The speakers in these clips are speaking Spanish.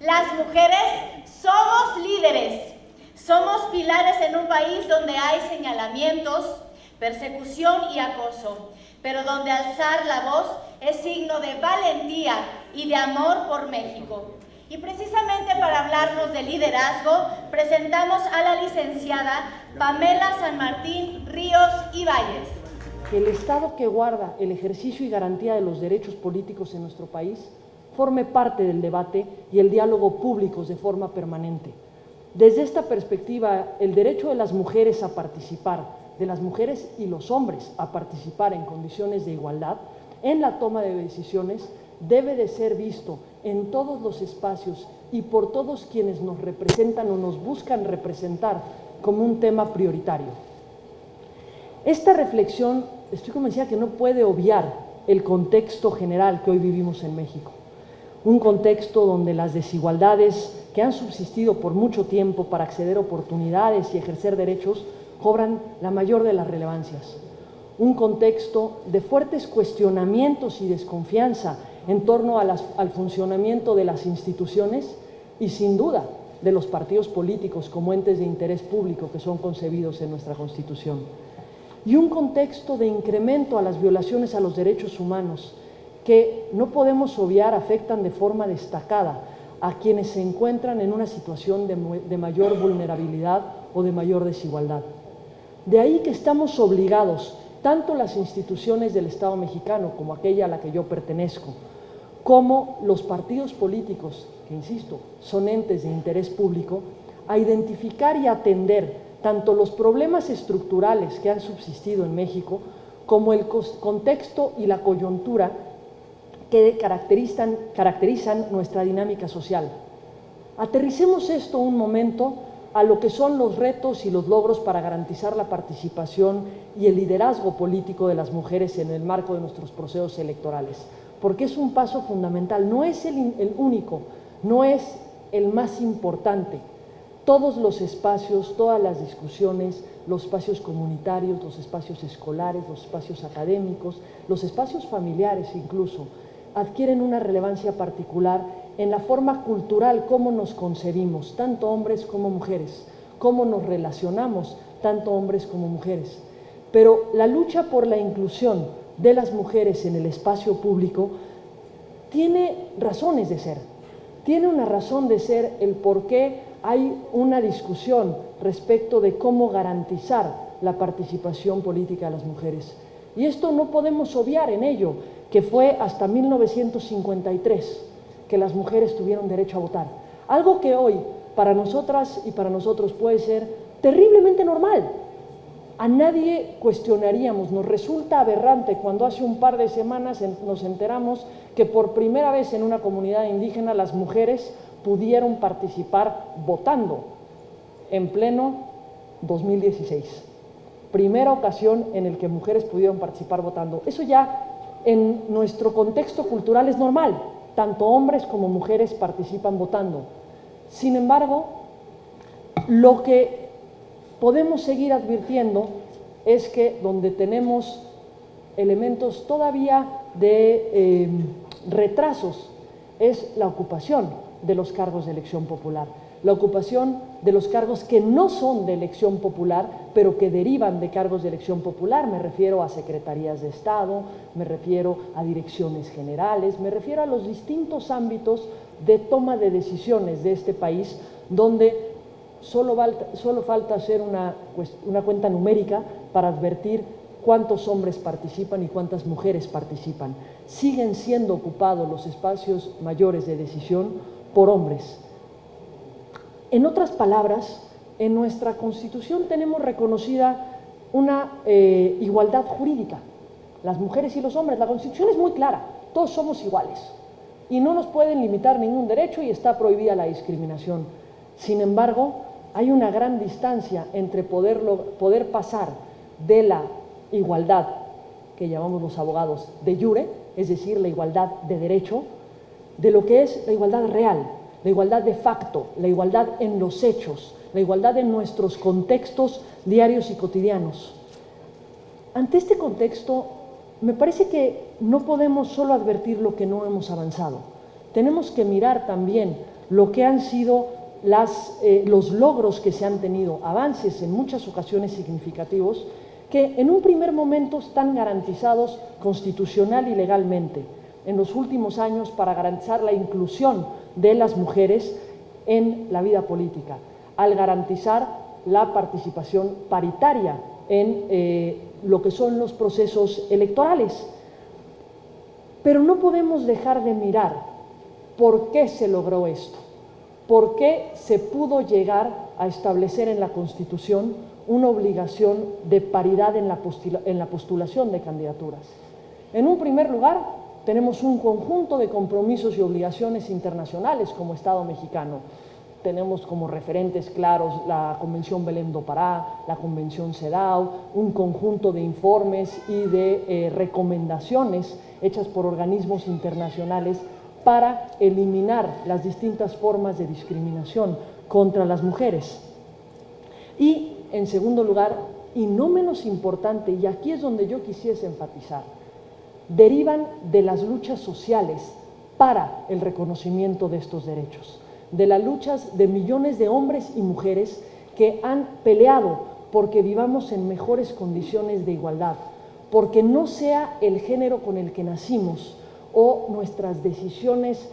Las mujeres somos líderes, somos pilares en un país donde hay señalamientos, persecución y acoso, pero donde alzar la voz es signo de valentía y de amor por México. Y precisamente para hablarnos de liderazgo, presentamos a la licenciada Pamela San Martín Ríos y Valles. Que el Estado que guarda el ejercicio y garantía de los derechos políticos en nuestro país forme parte del debate y el diálogo públicos de forma permanente. Desde esta perspectiva, el derecho de las mujeres a participar, de las mujeres y los hombres a participar en condiciones de igualdad en la toma de decisiones, debe de ser visto en todos los espacios y por todos quienes nos representan o nos buscan representar como un tema prioritario. Esta reflexión, estoy convencida que no puede obviar el contexto general que hoy vivimos en México. Un contexto donde las desigualdades que han subsistido por mucho tiempo para acceder a oportunidades y ejercer derechos cobran la mayor de las relevancias. Un contexto de fuertes cuestionamientos y desconfianza en torno al funcionamiento de las instituciones y, sin duda, de los partidos políticos como entes de interés público que son concebidos en nuestra Constitución. Y un contexto de incremento a las violaciones a los derechos humanos que no podemos obviar afectan de forma destacada a quienes se encuentran en una situación de mayor vulnerabilidad o de mayor desigualdad. De ahí que estamos obligados, tanto las instituciones del Estado mexicano como aquella a la que yo pertenezco, como los partidos políticos, que insisto, son entes de interés público, a identificar y atender tanto los problemas estructurales que han subsistido en México, como el contexto y la coyuntura que caracterizan nuestra dinámica social. Aterricemos esto un momento a lo que son los retos y los logros para garantizar la participación y el liderazgo político de las mujeres en el marco de nuestros procesos electorales, porque es un paso fundamental, no es el único, no es el más importante. Todos los espacios, todas las discusiones, los espacios comunitarios, los espacios escolares, los espacios académicos, los espacios familiares incluso, adquieren una relevancia particular en la forma cultural, cómo nos concebimos, tanto hombres como mujeres, cómo nos relacionamos, tanto hombres como mujeres. Pero la lucha por la inclusión de las mujeres en el espacio público tiene razones de ser. Tiene una razón de ser el por qué hay una discusión respecto de cómo garantizar la participación política de las mujeres. Y esto no podemos obviar en ello, que fue hasta 1953 que las mujeres tuvieron derecho a votar. Algo que hoy para nosotras y para nosotros puede ser terriblemente normal. A nadie cuestionaríamos, nos resulta aberrante cuando hace un par de semanas nos enteramos que por primera vez en una comunidad indígena las mujeres pudieron participar votando en pleno 2016. Primera ocasión en la que mujeres pudieron participar votando. Eso ya en nuestro contexto cultural es normal, tanto hombres como mujeres participan votando. Sin embargo, lo que podemos seguir advirtiendo es que donde tenemos elementos todavía de retrasos es la ocupación de los cargos de elección popular, la ocupación de los cargos que no son de elección popular, pero que derivan de cargos de elección popular. Me refiero a secretarías de Estado, me refiero a direcciones generales, me refiero a los distintos ámbitos de toma de decisiones de este país, donde solo falta hacer una cuenta numérica para advertir cuántos hombres participan y cuántas mujeres participan. Siguen siendo ocupados los espacios mayores de decisión por hombres. En otras palabras, en nuestra Constitución tenemos reconocida una igualdad jurídica, las mujeres y los hombres. La Constitución es muy clara, todos somos iguales y no nos pueden limitar ningún derecho y está prohibida la discriminación. Sin embargo, hay una gran distancia entre poder pasar de la igualdad, que llamamos los abogados, de jure, es decir, la igualdad de derecho, de lo que es la igualdad real, la igualdad de facto, la igualdad en los hechos, la igualdad en nuestros contextos diarios y cotidianos. Ante este contexto, me parece que no podemos solo advertir lo que no hemos avanzado. Tenemos que mirar también lo que han sido los logros que se han tenido, avances en muchas ocasiones significativos, que en un primer momento están garantizados constitucional y legalmente en los últimos años para garantizar la inclusión de las mujeres en la vida política, al garantizar la participación paritaria en lo que son los procesos electorales. Pero no podemos dejar de mirar por qué se logró esto, por qué se pudo llegar a establecer en la Constitución una obligación de paridad en la postulación de candidaturas. En un primer lugar, tenemos un conjunto de compromisos y obligaciones internacionales como Estado mexicano. Tenemos como referentes claros la Convención Belém do Pará, la Convención CEDAW, un conjunto de informes y de recomendaciones hechas por organismos internacionales para eliminar las distintas formas de discriminación contra las mujeres. Y, en segundo lugar, y no menos importante, y aquí es donde yo quisiese enfatizar, derivan de las luchas sociales para el reconocimiento de estos derechos, de las luchas de millones de hombres y mujeres que han peleado porque vivamos en mejores condiciones de igualdad, porque no sea el género con el que nacimos o nuestras decisiones,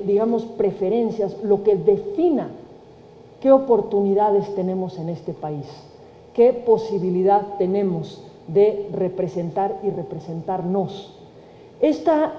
digamos, preferencias, lo que defina qué oportunidades tenemos en este país, qué posibilidad tenemos de representar y representarnos. Esta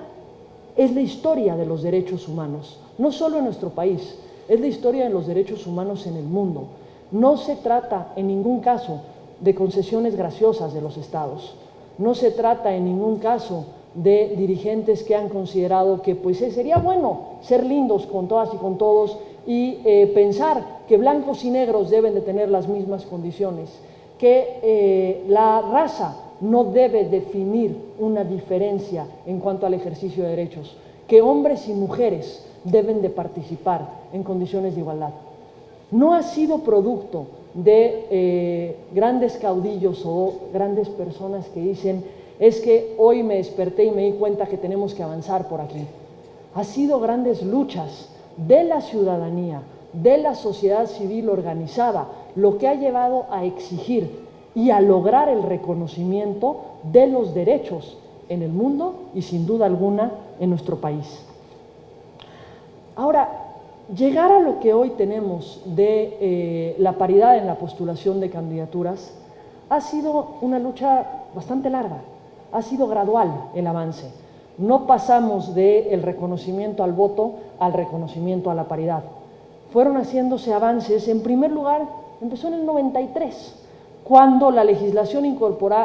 es la historia de los derechos humanos, no solo en nuestro país, es la historia de los derechos humanos en el mundo. No se trata en ningún caso de concesiones graciosas de los estados, no se trata en ningún caso de dirigentes que han considerado que pues sería bueno ser lindos con todas y con todos y pensar que blancos y negros deben de tener las mismas condiciones, que la raza no debe definir una diferencia en cuanto al ejercicio de derechos, que hombres y mujeres deben de participar en condiciones de igualdad. No ha sido producto de grandes caudillos o grandes personas que dicen es que hoy me desperté y me di cuenta que tenemos que avanzar por aquí. Ha sido grandes luchas de la ciudadanía, de la sociedad civil organizada, lo que ha llevado a exigir y a lograr el reconocimiento de los derechos en el mundo y sin duda alguna en nuestro país. Ahora, llegar a lo que hoy tenemos de la paridad en la postulación de candidaturas ha sido una lucha bastante larga, ha sido gradual el avance. No pasamos del reconocimiento al voto al reconocimiento a la paridad. Fueron haciéndose avances, en primer lugar, empezó en el 93, cuando la legislación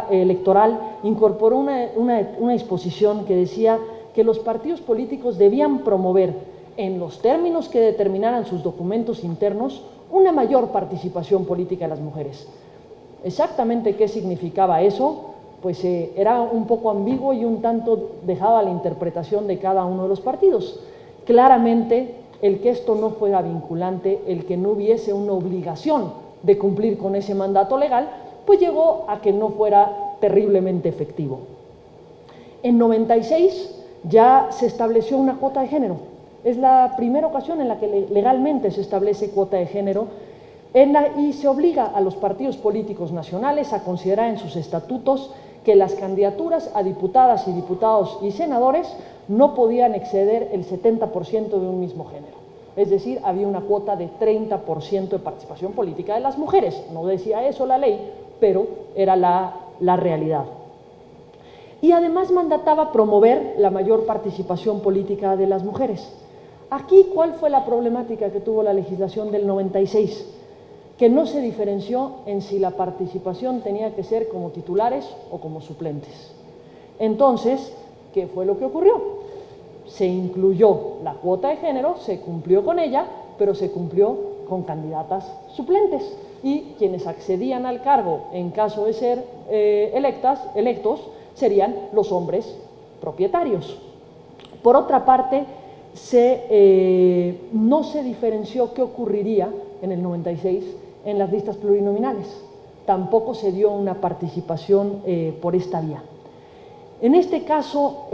electoral incorporó una disposición que decía que los partidos políticos debían promover, en los términos que determinaran sus documentos internos, una mayor participación política de las mujeres. Exactamente qué significaba eso, pues era un poco ambiguo y un tanto dejado a la interpretación de cada uno de los partidos. Claramente, el que esto no fuera vinculante, el que no hubiese una obligación de cumplir con ese mandato legal, pues llegó a que no fuera terriblemente efectivo. En 96 ya se estableció una cuota de género. Es la primera ocasión en la que legalmente se establece cuota de género y se obliga a los partidos políticos nacionales a considerar en sus estatutos que las candidaturas a diputadas y diputados y senadores no podían exceder el 70% de un mismo género. Es decir, había una cuota de 30% de participación política de las mujeres. No decía eso la ley, pero era la realidad. Y además mandataba promover la mayor participación política de las mujeres. Aquí, ¿cuál fue la problemática que tuvo la legislación del 96? Que no se diferenció en si la participación tenía que ser como titulares o como suplentes. Entonces, ¿qué fue lo que ocurrió? Se incluyó la cuota de género, se cumplió con ella, pero se cumplió con candidatas suplentes. Y quienes accedían al cargo en caso de ser electos serían los hombres propietarios. Por otra parte, no se diferenció qué ocurriría en el 96 en las listas plurinominales. Tampoco se dio una participación por esta vía. En este caso,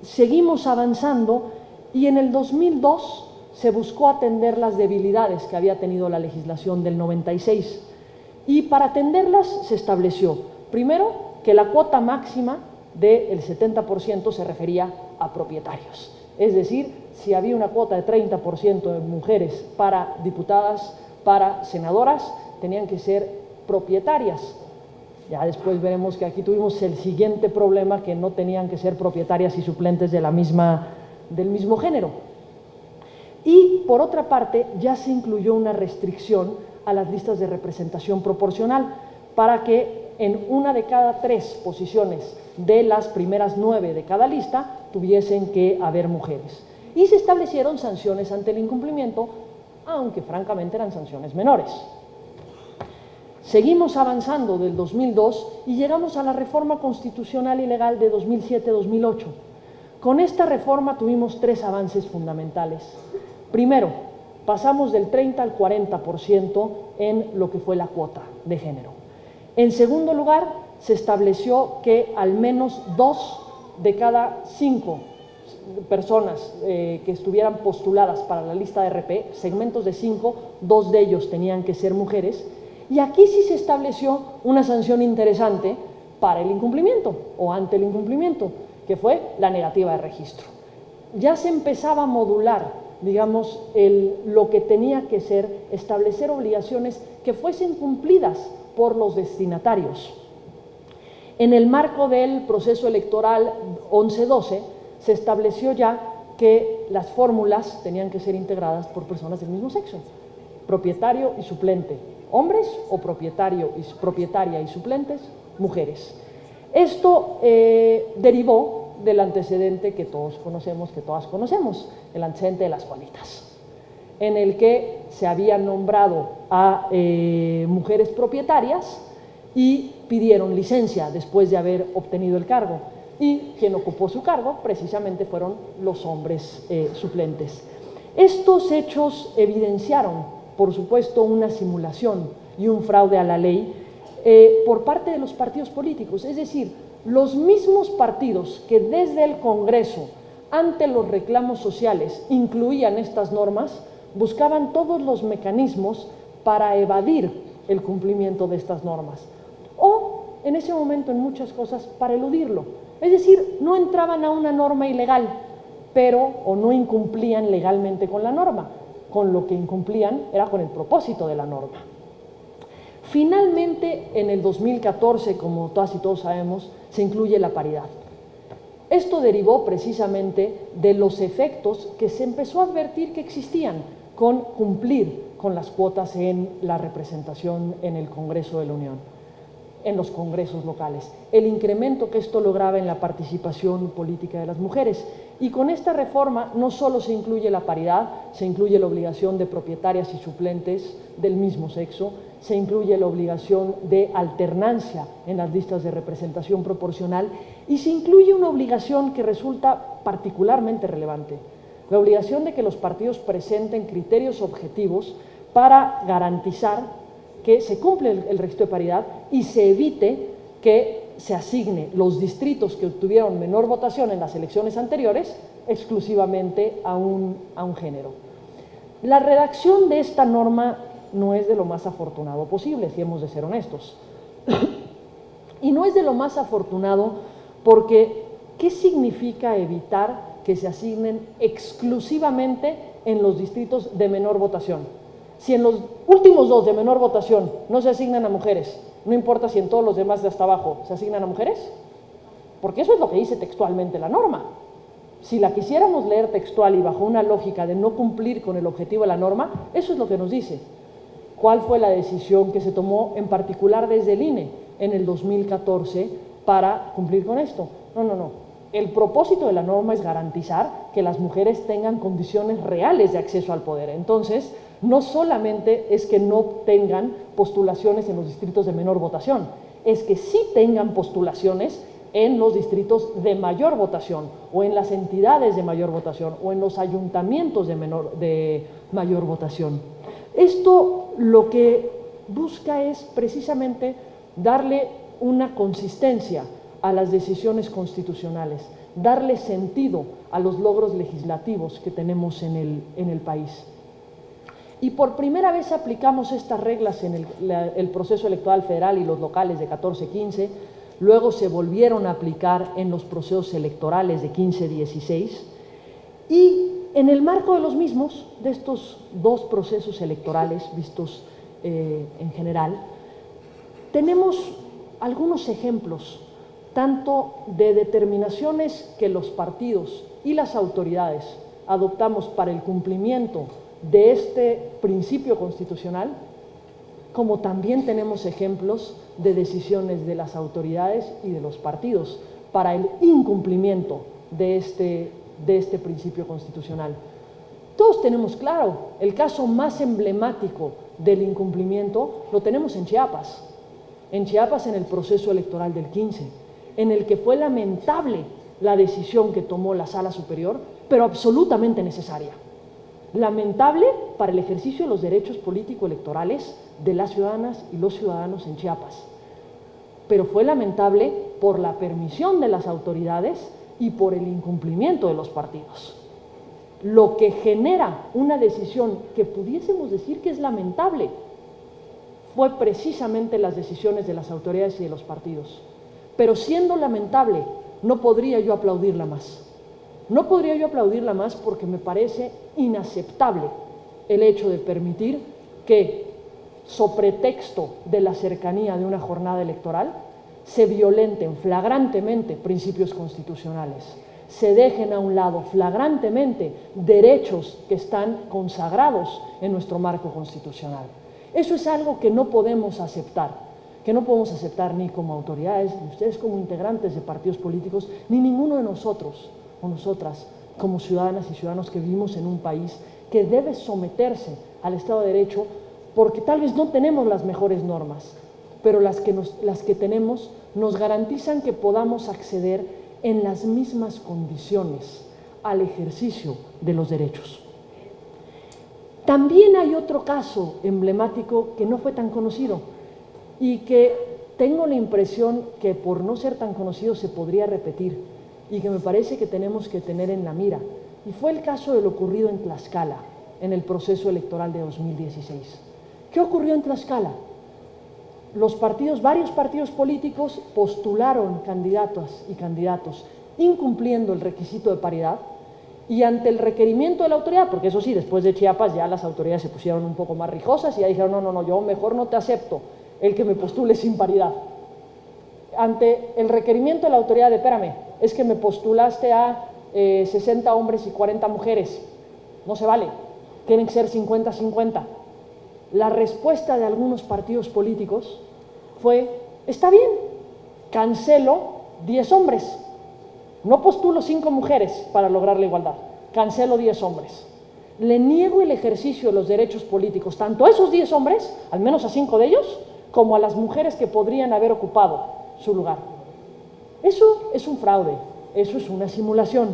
seguimos avanzando y en el 2002 se buscó atender las debilidades que había tenido la legislación del 96. Y para atenderlas se estableció, primero, que la cuota máxima del 70% se refería a propietarios. Es decir, si había una cuota de 30% de mujeres para diputadas, para senadoras, tenían que ser propietarias. Ya después veremos que aquí tuvimos el siguiente problema, que no tenían que ser propietarias y suplentes del mismo género. Y por otra parte, ya se incluyó una restricción a las listas de representación proporcional para que en una de cada 3 posiciones de las primeras 9 de cada lista tuviesen que haber mujeres. Y se establecieron sanciones ante el incumplimiento, aunque francamente eran sanciones menores. Seguimos avanzando del 2002 y llegamos a la reforma constitucional y legal de 2007-2008. Con esta reforma tuvimos 3 avances fundamentales. Primero, pasamos del 30 al 40% en lo que fue la cuota de género. En segundo lugar, se estableció que al menos 2 de cada 5 personas que estuvieran postuladas para la lista de RP, segmentos de 5, 2 de ellos tenían que ser mujeres. Y aquí sí se estableció una sanción interesante para el incumplimiento o ante el incumplimiento, que fue la negativa de registro. Ya se empezaba a modular, digamos, lo que tenía que ser establecer obligaciones que fuesen cumplidas por los destinatarios. En el marco del proceso electoral 11-12 se estableció ya que las fórmulas tenían que ser integradas por personas del mismo sexo, propietario y suplente, hombres, o propietaria y suplentes, mujeres. Esto derivó del antecedente que todos conocemos, que todas conocemos, el antecedente de las Juanitas, en el que se habían nombrado a mujeres propietarias y pidieron licencia después de haber obtenido el cargo, y quien ocupó su cargo precisamente fueron los hombres suplentes. Estos hechos evidenciaron, por supuesto, una simulación y un fraude a la ley por parte de los partidos políticos, es decir, los mismos partidos que desde el Congreso, ante los reclamos sociales, incluían estas normas, buscaban todos los mecanismos para evadir el cumplimiento de estas normas, o en ese momento en muchas cosas para eludirlo. Es decir, no entraban a una norma ilegal, o no incumplían legalmente con la norma, con lo que incumplían era con el propósito de la norma. Finalmente, en el 2014, como todas y todos sabemos, se incluye la paridad. Esto derivó precisamente de los efectos que se empezó a advertir que existían con cumplir con las cuotas en la representación en el Congreso de la Unión, en los congresos locales, el incremento que esto lograba en la participación política de las mujeres. Y con esta reforma no solo se incluye la paridad, se incluye la obligación de propietarias y suplentes del mismo sexo, se incluye la obligación de alternancia en las listas de representación proporcional y se incluye una obligación que resulta particularmente relevante, la obligación de que los partidos presenten criterios objetivos para garantizar que se cumple el requisito de paridad y se evite que se asigne los distritos que obtuvieron menor votación en las elecciones anteriores exclusivamente a un género. La redacción de esta norma no es de lo más afortunado posible, si hemos de ser honestos. Y no es de lo más afortunado porque, ¿qué significa evitar que se asignen exclusivamente en los distritos de menor votación? Si en los últimos 2 de menor votación no se asignan a mujeres, no importa si en todos los demás de hasta abajo se asignan a mujeres, porque eso es lo que dice textualmente la norma. Si la quisiéramos leer textual y bajo una lógica de no cumplir con el objetivo de la norma, eso es lo que nos dice. ¿Cuál fue la decisión que se tomó en particular desde el INE en el 2014 para cumplir con esto? No. El propósito de la norma es garantizar que las mujeres tengan condiciones reales de acceso al poder. Entonces, no solamente es que no tengan postulaciones en los distritos de menor votación, es que sí tengan postulaciones en los distritos de mayor votación, o en las entidades de mayor votación, o en los ayuntamientos de mayor votación. Esto lo que busca es precisamente darle una consistencia a las decisiones constitucionales, darle sentido a los logros legislativos que tenemos en el país. Y por primera vez aplicamos estas reglas en el proceso electoral federal y los locales de 14-15, luego se volvieron a aplicar en los procesos electorales de 15-16, y en el marco de los mismos, de estos dos procesos electorales vistos en general, tenemos algunos ejemplos, tanto de determinaciones que los partidos y las autoridades adoptamos para el cumplimiento de este principio constitucional, como también tenemos ejemplos de decisiones de las autoridades y de los partidos para el incumplimiento de este principio constitucional. Todos tenemos claro, el caso más emblemático del incumplimiento lo tenemos en Chiapas en el proceso electoral del 15, en el que fue lamentable la decisión que tomó la Sala Superior, pero absolutamente necesaria. Lamentable para el ejercicio de los derechos político-electorales de las ciudadanas y los ciudadanos en Chiapas, pero fue lamentable por la permisión de las autoridades y por el incumplimiento de los partidos. Lo que genera una decisión que pudiésemos decir que es lamentable fue precisamente las decisiones de las autoridades y de los partidos. Pero siendo lamentable, no podría yo aplaudirla más. No podría yo aplaudirla más porque me parece inaceptable el hecho de permitir que, sobre pretexto de la cercanía de una jornada electoral, se violenten flagrantemente principios constitucionales, se dejen a un lado flagrantemente derechos que están consagrados en nuestro marco constitucional. Eso es algo que no podemos aceptar, ni como autoridades, ni ustedes como integrantes de partidos políticos, ni ninguno de nosotros o nosotras como ciudadanas y ciudadanos que vivimos en un país que debe someterse al Estado de Derecho, porque tal vez no tenemos las mejores normas, pero las que tenemos nos garantizan que podamos acceder en las mismas condiciones al ejercicio de los derechos. También hay otro caso emblemático que no fue tan conocido y que tengo la impresión que por no ser tan conocido se podría repetir y que me parece que tenemos que tener en la mira, y fue el caso de lo ocurrido en Tlaxcala en el proceso electoral de 2016. ¿Qué ocurrió en Tlaxcala? Varios partidos políticos postularon candidatas y candidatos incumpliendo el requisito de paridad, y ante el requerimiento de la autoridad, porque eso sí, después de Chiapas ya las autoridades se pusieron un poco más rijosas y ya dijeron, no, yo mejor no te acepto el que me postule sin paridad. Ante el requerimiento de la autoridad de, espérame, es que me postulaste a 60 hombres y 40 mujeres, no se vale, tienen que ser 50-50. La respuesta de algunos partidos políticos fue, está bien, cancelo 10 hombres, no postulo 5 mujeres para lograr la igualdad, cancelo 10 hombres. Le niego el ejercicio de los derechos políticos, tanto a esos 10 hombres, al menos a 5 de ellos, como a las mujeres que podrían haber ocupado su lugar. Eso es un fraude, eso es una simulación,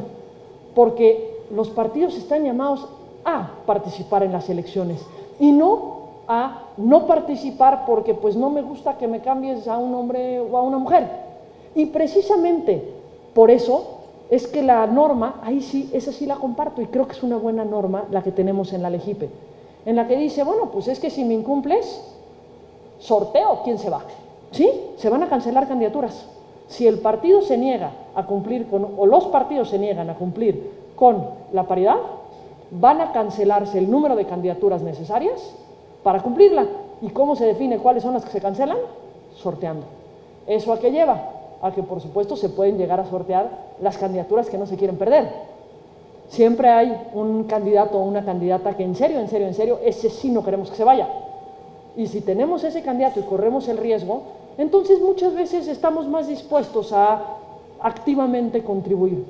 porque los partidos están llamados a participar en las elecciones y no a no participar porque pues no me gusta que me cambies a un hombre o a una mujer. Y precisamente por eso es que la norma, ahí sí, esa sí la comparto y creo que es una buena norma la que tenemos en la LEGIPE, en la que dice, bueno, pues es que si me incumples, sorteo quién se va. ¿Sí? Se van a cancelar candidaturas. Si el partido se niega a cumplir o los partidos se niegan a cumplir con la paridad, van a cancelarse el número de candidaturas necesarias para cumplirla. ¿Y cómo se define cuáles son las que se cancelan? Sorteando. ¿Eso a qué lleva? A que, por supuesto, se pueden llegar a sortear las candidaturas que no se quieren perder. Siempre hay un candidato o una candidata que en serio, ese sí no queremos que se vaya. Y si tenemos ese candidato y corremos el riesgo, entonces muchas veces estamos más dispuestos a activamente contribuir.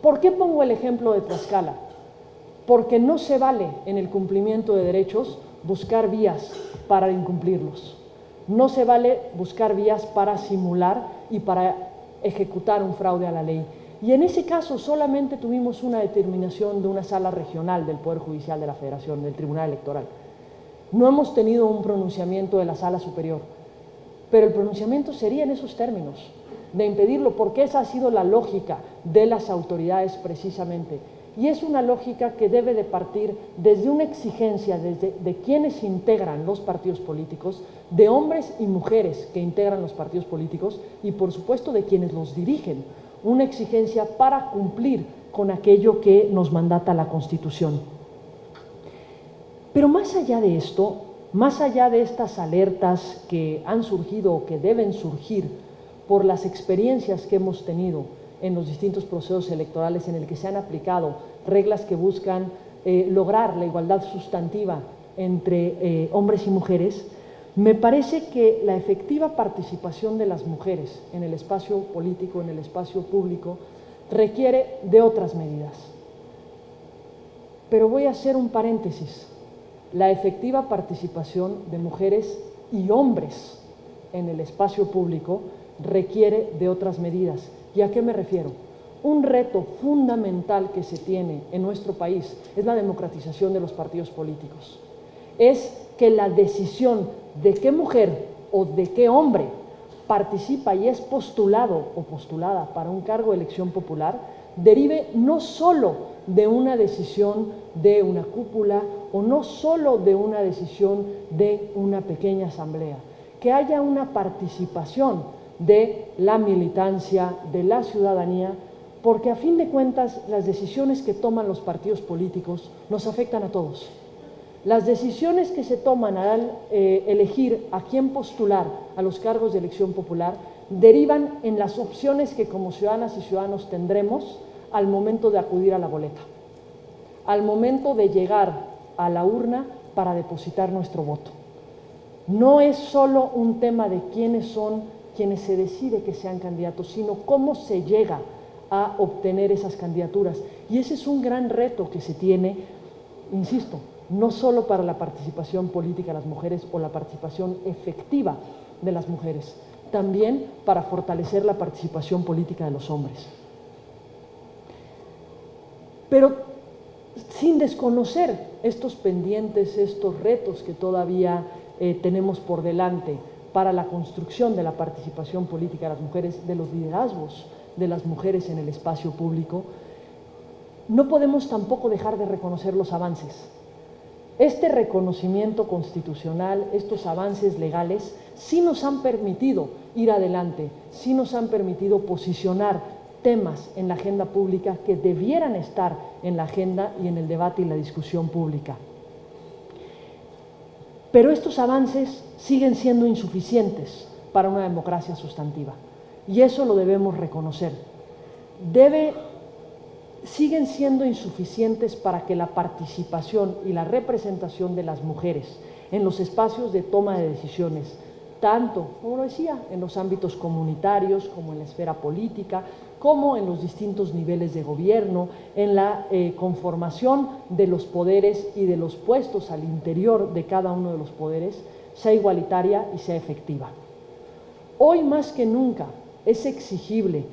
¿Por qué pongo el ejemplo de Tlaxcala? Porque no se vale en el cumplimiento de derechos buscar vías para incumplirlos. No se vale buscar vías para simular y para ejecutar un fraude a la ley. Y en ese caso solamente tuvimos una determinación de una sala regional del Poder Judicial de la Federación, del Tribunal Electoral. No hemos tenido un pronunciamiento de la Sala Superior, pero el pronunciamiento sería en esos términos. de impedirlo, porque esa ha sido la lógica de las autoridades precisamente. Y es una lógica que debe de partir desde una exigencia de quienes integran los partidos políticos, de hombres y mujeres que integran los partidos políticos y por supuesto de quienes los dirigen, una exigencia para cumplir con aquello que nos mandata la Constitución. Pero más allá de esto, más allá de estas alertas que han surgido o que deben surgir por las experiencias que hemos tenido en los distintos procesos electorales en el que se han aplicado reglas que buscan lograr la igualdad sustantiva entre hombres y mujeres, me parece que la efectiva participación de las mujeres en el espacio político, en el espacio público, requiere de otras medidas. Pero voy a hacer un paréntesis. La efectiva participación de mujeres y hombres en el espacio público requiere de otras medidas. ¿Y a qué me refiero? Un reto fundamental que se tiene en nuestro país es la democratización de los partidos políticos. Es que la decisión de qué mujer o de qué hombre participa y es postulado o postulada para un cargo de elección popular derive no solo de una decisión de una cúpula o no solo de una decisión de una pequeña asamblea, que haya una participación de la militancia, de la ciudadanía, porque a fin de cuentas las decisiones que toman los partidos políticos nos afectan a todos. Las decisiones que se toman al elegir a quién postular a los cargos de elección popular derivan en las opciones que como ciudadanas y ciudadanos tendremos al momento de acudir a la boleta, al momento de llegar a la urna para depositar nuestro voto. No es solo un tema de quiénes son quienes se decide que sean candidatos, sino cómo se llega a obtener esas candidaturas. Y ese es un gran reto que se tiene, insisto, no solo para la participación política de las mujeres o la participación efectiva de las mujeres, también para fortalecer la participación política de los hombres. Pero sin desconocer estos pendientes, estos retos que todavía tenemos por delante para la construcción de la participación política de las mujeres, de los liderazgos de las mujeres en el espacio público, no podemos tampoco dejar de reconocer los avances. Este reconocimiento constitucional, estos avances legales, sí nos han permitido ir adelante, sí nos han permitido posicionar temas en la agenda pública que debieran estar en la agenda y en el debate y la discusión pública. Pero estos avances siguen siendo insuficientes para una democracia sustantiva y eso lo debemos reconocer. Siguen siendo insuficientes para que la participación y la representación de las mujeres en los espacios de toma de decisiones, tanto, como lo decía, en los ámbitos comunitarios, como en la esfera política, como en los distintos niveles de gobierno, en la conformación de los poderes y de los puestos al interior de cada uno de los poderes, sea igualitaria y sea efectiva. Hoy más que nunca es exigible,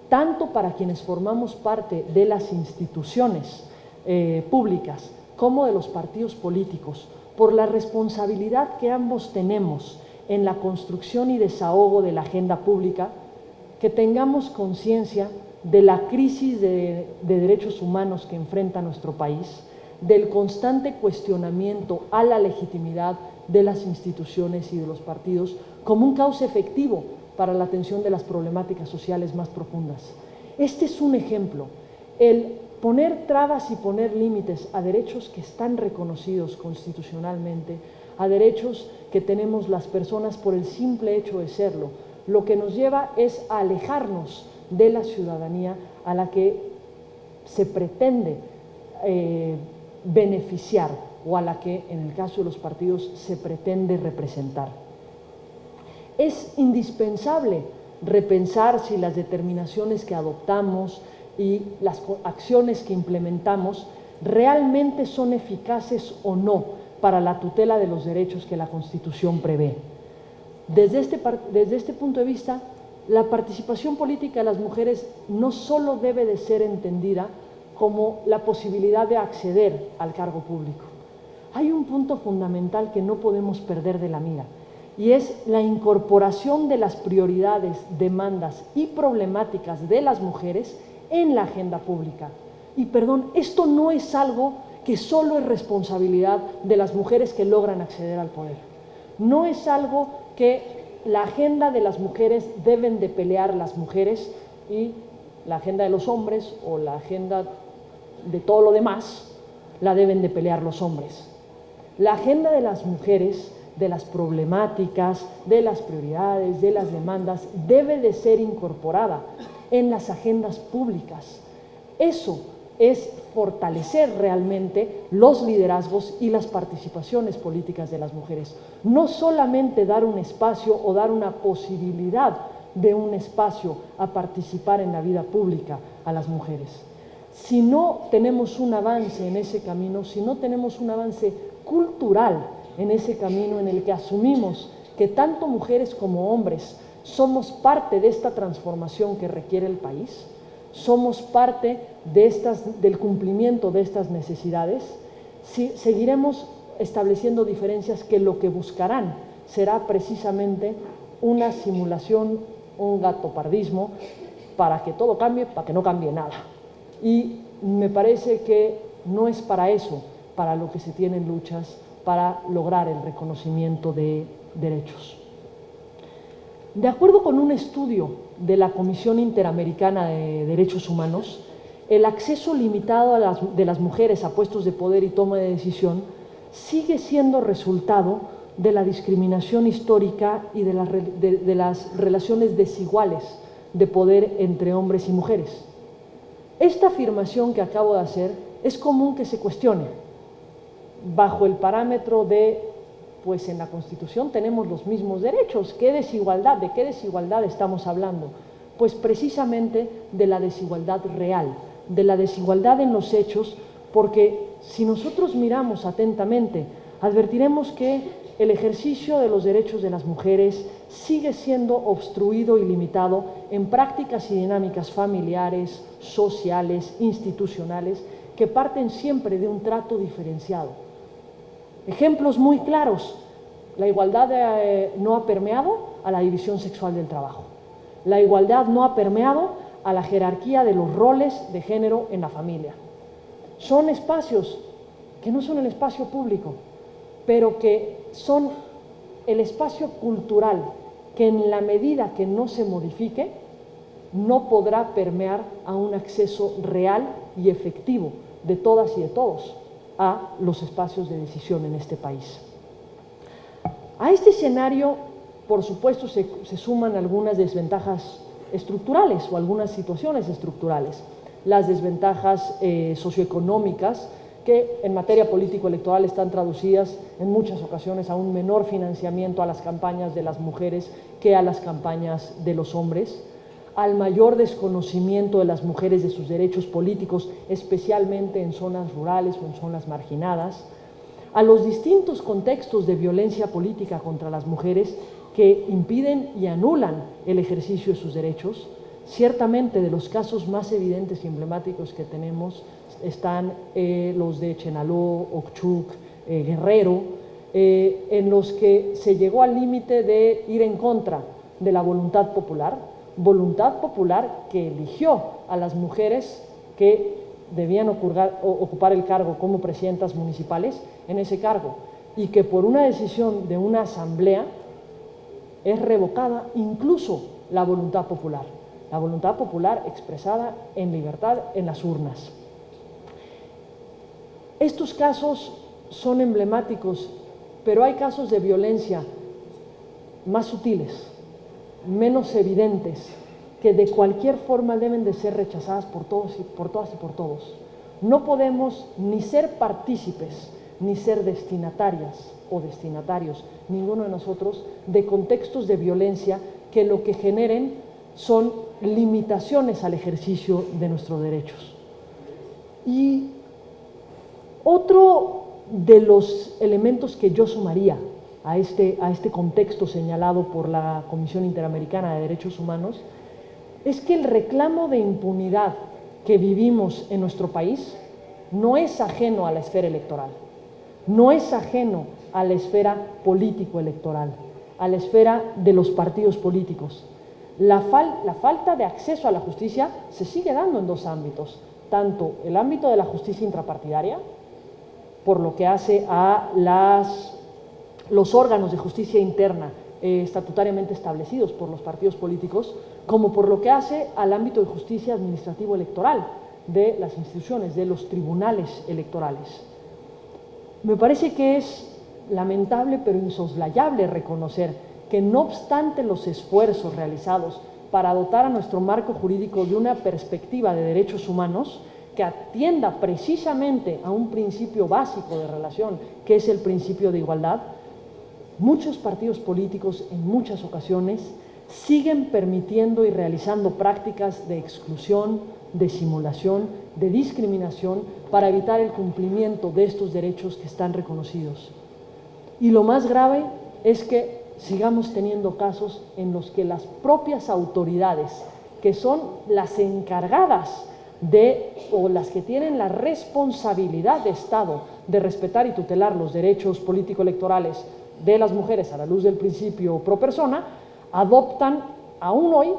tanto para quienes formamos parte de las instituciones públicas como de los partidos políticos, por la responsabilidad que ambos tenemos en la construcción y desahogo de la agenda pública, que tengamos conciencia de la crisis de derechos humanos que enfrenta nuestro país, del constante cuestionamiento a la legitimidad de las instituciones y de los partidos como un cauce efectivo para la atención de las problemáticas sociales más profundas. Este es un ejemplo. El poner trabas y poner límites a derechos que están reconocidos constitucionalmente, a derechos que tenemos las personas por el simple hecho de serlo, lo que nos lleva es a alejarnos de la ciudadanía a la que se pretende beneficiar o a la que, en el caso de los partidos, se pretende representar. Es indispensable repensar si las determinaciones que adoptamos y las acciones que implementamos realmente son eficaces o no para la tutela de los derechos que la Constitución prevé. Desde este punto de vista, la participación política de las mujeres no solo debe de ser entendida como la posibilidad de acceder al cargo público. Hay un punto fundamental que no podemos perder de la mira, y es la incorporación de las prioridades, demandas y problemáticas de las mujeres en la agenda pública. Y perdón, esto no es algo que solo es responsabilidad de las mujeres que logran acceder al poder. No es algo que la agenda de las mujeres deben de pelear las mujeres y la agenda de los hombres o la agenda de todo lo demás la deben de pelear los hombres. La agenda de las mujeres, de las problemáticas, de las prioridades, de las demandas, debe de ser incorporada en las agendas públicas. Eso es fortalecer realmente los liderazgos y las participaciones políticas de las mujeres. No solamente dar un espacio o dar una posibilidad de un espacio a participar en la vida pública a las mujeres. Si no tenemos un avance en ese camino, si no tenemos un avance cultural en ese camino en el que asumimos que tanto mujeres como hombres somos parte de esta transformación que requiere el país, somos parte del cumplimiento de estas necesidades, seguiremos estableciendo diferencias que lo que buscarán será precisamente una simulación, un gatopardismo, para que todo cambie, para que no cambie nada. Y me parece que no es para eso, para lo que se tienen luchas, para lograr el reconocimiento de derechos. De acuerdo con un estudio de la Comisión Interamericana de Derechos Humanos, el acceso limitado de las mujeres a puestos de poder y toma de decisión sigue siendo resultado de la discriminación histórica y de las relaciones desiguales de poder entre hombres y mujeres. Esta afirmación que acabo de hacer es común que se cuestione bajo el parámetro de, pues en la Constitución tenemos los mismos derechos. ¿Qué desigualdad? ¿De qué desigualdad estamos hablando? Pues precisamente de la desigualdad real, de la desigualdad en los hechos, porque si nosotros miramos atentamente, advertiremos que el ejercicio de los derechos de las mujeres sigue siendo obstruido y limitado en prácticas y dinámicas familiares, sociales, institucionales, que parten siempre de un trato diferenciado. Ejemplos muy claros: la igualdad no ha permeado a la división sexual del trabajo. La igualdad no ha permeado a la jerarquía de los roles de género en la familia. Son espacios que no son el espacio público, pero que son el espacio cultural que en la medida que no se modifique, no podrá permear a un acceso real y efectivo de todas y de todos a los espacios de decisión en este país. A este escenario, por supuesto, se suman algunas desventajas estructurales o algunas situaciones estructurales. Las desventajas socioeconómicas, que en materia político-electoral están traducidas en muchas ocasiones a un menor financiamiento a las campañas de las mujeres que a las campañas de los hombres, al mayor desconocimiento de las mujeres de sus derechos políticos, especialmente en zonas rurales o en zonas marginadas, a los distintos contextos de violencia política contra las mujeres que impiden y anulan el ejercicio de sus derechos. Ciertamente, de los casos más evidentes y emblemáticos que tenemos están los de Chenaló, Ochuc, Guerrero, en los que se llegó al límite de ir en contra de la voluntad popular que eligió a las mujeres que debían ocupar el cargo como presidentas municipales en ese cargo, y que por una decisión de una asamblea es revocada incluso la voluntad popular expresada en libertad en las urnas. Estos casos son emblemáticos, pero hay casos de violencia más sutiles, menos evidentes, que de cualquier forma deben de ser rechazadas por todas y por todos. No podemos ni ser partícipes, ni ser destinatarias o destinatarios, ninguno de nosotros, de contextos de violencia que lo que generen son limitaciones al ejercicio de nuestros derechos. Y otro de los elementos que yo sumaría a este contexto señalado por la Comisión Interamericana de Derechos Humanos es que el reclamo de impunidad que vivimos en nuestro país no es ajeno a la esfera electoral, no es ajeno a la esfera político-electoral. a la esfera de los partidos políticos. La falta de acceso a la justicia se sigue dando en dos ámbitos, tanto el ámbito de la justicia intrapartidaria, por lo que hace a los órganos de justicia interna estatutariamente establecidos por los partidos políticos, como por lo que hace al ámbito de justicia administrativo electoral de las instituciones, de los tribunales electorales. Me parece que es lamentable pero insoslayable reconocer que no obstante los esfuerzos realizados para dotar a nuestro marco jurídico de una perspectiva de derechos humanos que atienda precisamente a un principio básico de relación, que es el principio de igualdad, muchos partidos políticos en muchas ocasiones siguen permitiendo y realizando prácticas de exclusión, de simulación, de discriminación para evitar el cumplimiento de estos derechos que están reconocidos. Y lo más grave es que sigamos teniendo casos en los que las propias autoridades, que son las encargadas o las que tienen la responsabilidad de Estado de respetar y tutelar los derechos político-electorales de las mujeres a la luz del principio pro persona, adoptan aún hoy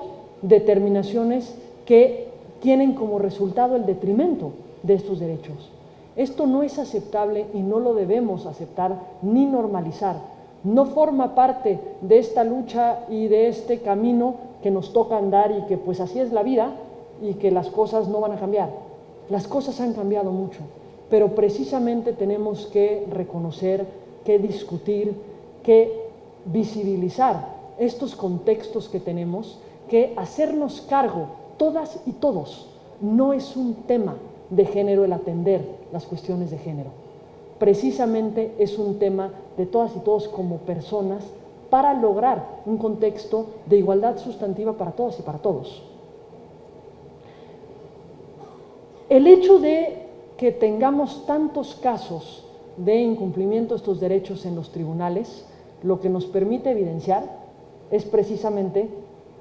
determinaciones que tienen como resultado el detrimento de estos derechos. Esto no es aceptable y no lo debemos aceptar ni normalizar. No forma parte de esta lucha y de este camino que nos toca andar y que pues así es la vida y que las cosas no van a cambiar. Las cosas han cambiado mucho, pero precisamente tenemos que reconocer, que discutir, que visibilizar estos contextos que tenemos, que hacernos cargo, todas y todos. No es un tema de género el atender las cuestiones de género. Precisamente es un tema de todas y todos como personas para lograr un contexto de igualdad sustantiva para todas y para todos. El hecho de que tengamos tantos casos de incumplimiento de estos derechos en los tribunales, lo que nos permite evidenciar es precisamente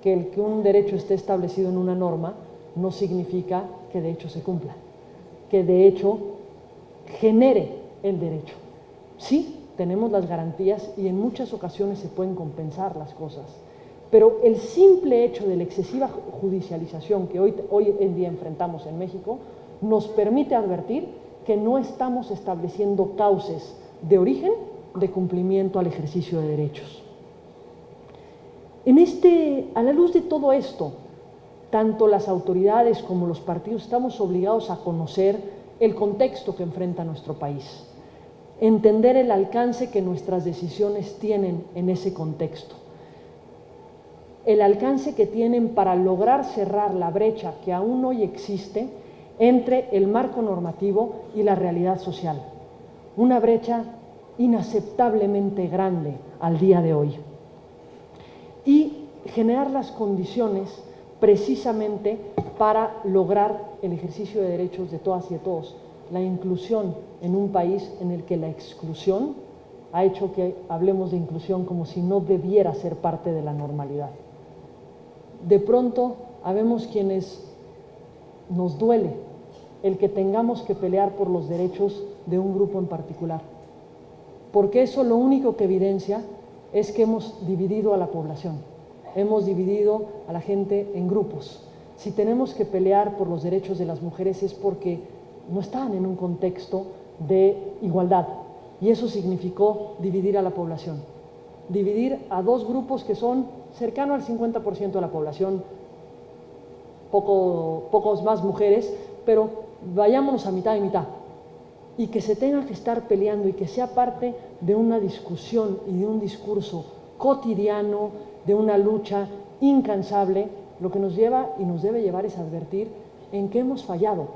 que el que un derecho esté establecido en una norma no significa que de hecho se cumpla, que de hecho genere el derecho. Sí, tenemos las garantías y en muchas ocasiones se pueden compensar las cosas, pero el simple hecho de la excesiva judicialización que hoy en día enfrentamos en México nos permite advertir que no estamos estableciendo cauces de origen de cumplimiento al ejercicio de derechos. A la luz de todo esto, tanto las autoridades como los partidos estamos obligados a conocer el contexto que enfrenta nuestro país, entender el alcance que nuestras decisiones tienen en ese contexto, el alcance que tienen para lograr cerrar la brecha que aún hoy existe entre el marco normativo y la realidad social, una brecha inaceptablemente grande al día de hoy, y generar las condiciones precisamente para lograr el ejercicio de derechos de todas y de todos, la inclusión en un país en el que la exclusión ha hecho que hablemos de inclusión como si no debiera ser parte de la normalidad. De pronto, habemos quienes nos duele el que tengamos que pelear por los derechos de un grupo en particular, porque eso lo único que evidencia es que hemos dividido a la población, hemos dividido a la gente en grupos. Si tenemos que pelear por los derechos de las mujeres es porque no están en un contexto de igualdad, y eso significó dividir a la población, dividir a dos grupos que son cercanos al 50% de la población, pocos más mujeres, pero vayámonos a mitad y mitad, y que se tenga que estar peleando y que sea parte de una discusión y de un discurso cotidiano, de una lucha incansable, lo que nos lleva y nos debe llevar es advertir en qué hemos fallado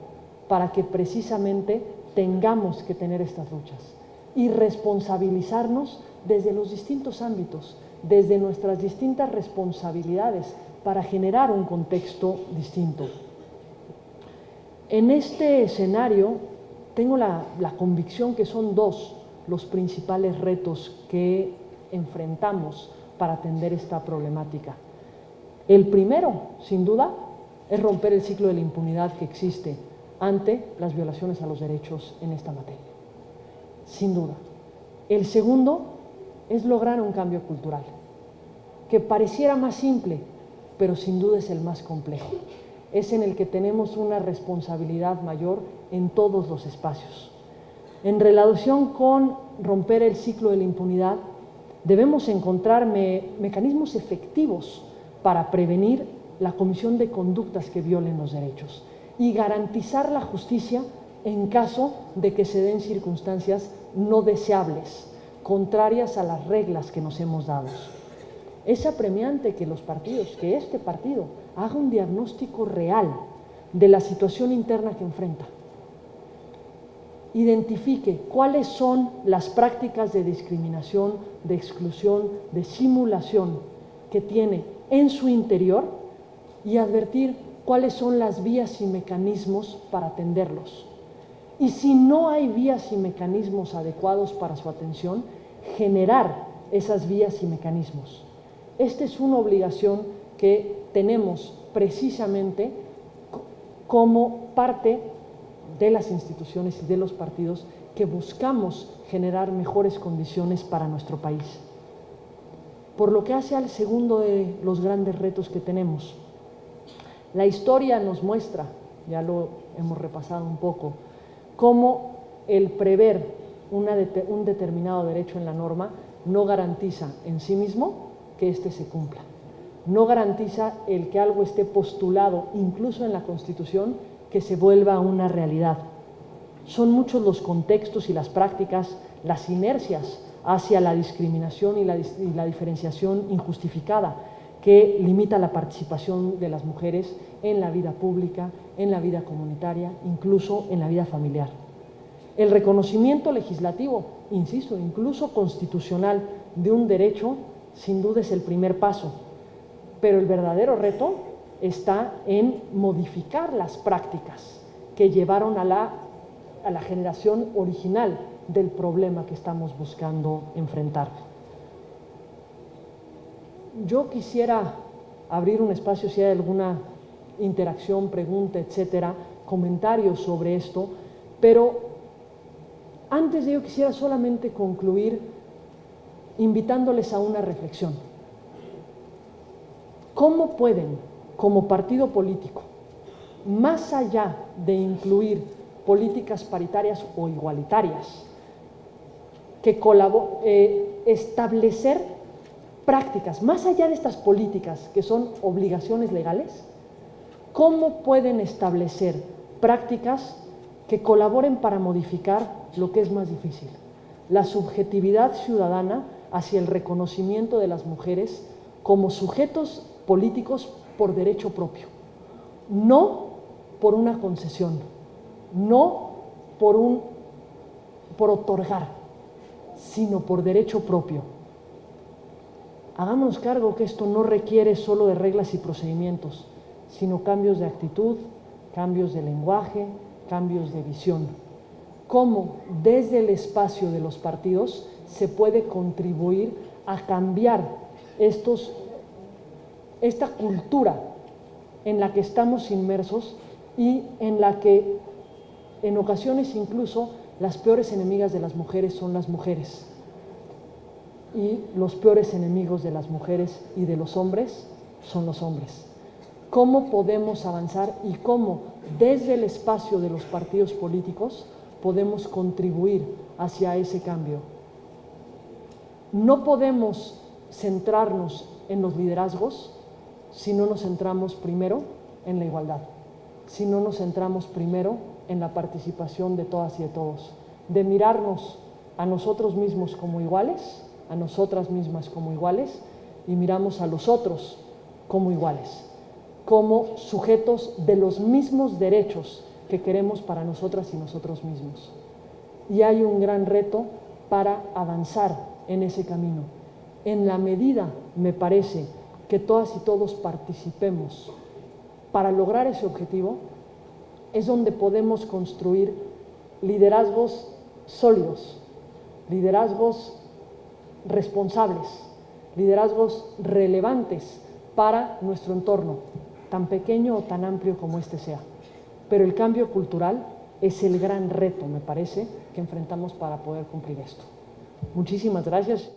para que precisamente tengamos que tener estas luchas y responsabilizarnos desde los distintos ámbitos, desde nuestras distintas responsabilidades para generar un contexto distinto. En este escenario tengo la convicción que son dos los principales retos que enfrentamos para atender esta problemática. El primero, sin duda, es romper el ciclo de la impunidad que existe ante las violaciones a los derechos en esta materia. Sin duda. El segundo es lograr un cambio cultural. que pareciera más simple, pero sin duda es el más complejo. Es en el que tenemos una responsabilidad mayor en todos los espacios. En relación con romper el ciclo de la impunidad, debemos encontrar mecanismos efectivos para prevenir la comisión de conductas que violen los derechos y garantizar la justicia en caso de que se den circunstancias no deseables, contrarias a las reglas que nos hemos dado. Es apremiante que los partidos, que este partido, haga un diagnóstico real de la situación interna que enfrenta. Identifique cuáles son las prácticas de discriminación, de exclusión, de simulación que tiene en su interior y advertir cuáles son las vías y mecanismos para atenderlos. Y si no hay vías y mecanismos adecuados para su atención, generar esas vías y mecanismos. Esta es una obligación que tenemos precisamente como parte de las instituciones y de los partidos que buscamos generar mejores condiciones para nuestro país. Por lo que hace al segundo de los grandes retos que tenemos, la historia nos muestra, ya lo hemos repasado un poco, cómo el prever un determinado derecho en la norma no garantiza en sí mismo que éste se cumpla. No garantiza el que algo esté postulado, incluso en la Constitución, que se vuelva una realidad. Son muchos los contextos y las prácticas, las inercias hacia la discriminación y la diferenciación injustificada que limita la participación de las mujeres en la vida pública, en la vida comunitaria, incluso en la vida familiar. El reconocimiento legislativo, insisto, incluso constitucional, de un derecho, sin duda es el primer paso, pero el verdadero reto está en modificar las prácticas que llevaron a la generación original del problema que estamos buscando enfrentar. Yo quisiera abrir un espacio si hay alguna interacción, pregunta, etcétera, comentarios sobre esto, pero antes de ello quisiera solamente concluir invitándoles a una reflexión. ¿Cómo pueden, como partido político, más allá de incluir políticas paritarias o igualitarias, establecer prácticas, más allá de estas políticas que son obligaciones legales, cómo pueden establecer prácticas que colaboren para modificar lo que es más difícil, la subjetividad ciudadana hacia el reconocimiento de las mujeres como sujetos políticos por derecho propio, no por una concesión, no por otorgar, sino por derecho propio? Hagámonos cargo que esto no requiere solo de reglas y procedimientos, sino cambios de actitud, cambios de lenguaje, cambios de visión. Cómo desde el espacio de los partidos se puede contribuir a cambiar esta cultura en la que estamos inmersos y en la que en ocasiones incluso las peores enemigas de las mujeres son las mujeres y los peores enemigos de las mujeres y de los hombres son los hombres. ¿Cómo podemos avanzar y cómo desde el espacio de los partidos políticos podemos contribuir hacia ese cambio? No podemos centrarnos en los liderazgos si no nos centramos primero en la igualdad, si no nos centramos primero en la participación de todas y de todos, de mirarnos a nosotros mismos como iguales, a nosotras mismas como iguales, y miramos a los otros como iguales, como sujetos de los mismos derechos que queremos para nosotras y nosotros mismos. Y hay un gran reto para avanzar en ese camino. En la medida, me parece, que todas y todos participemos para lograr ese objetivo, es donde podemos construir liderazgos sólidos, liderazgos responsables, liderazgos relevantes para nuestro entorno, tan pequeño o tan amplio como este sea. Pero el cambio cultural es el gran reto, me parece, que enfrentamos para poder cumplir esto. Muchísimas gracias.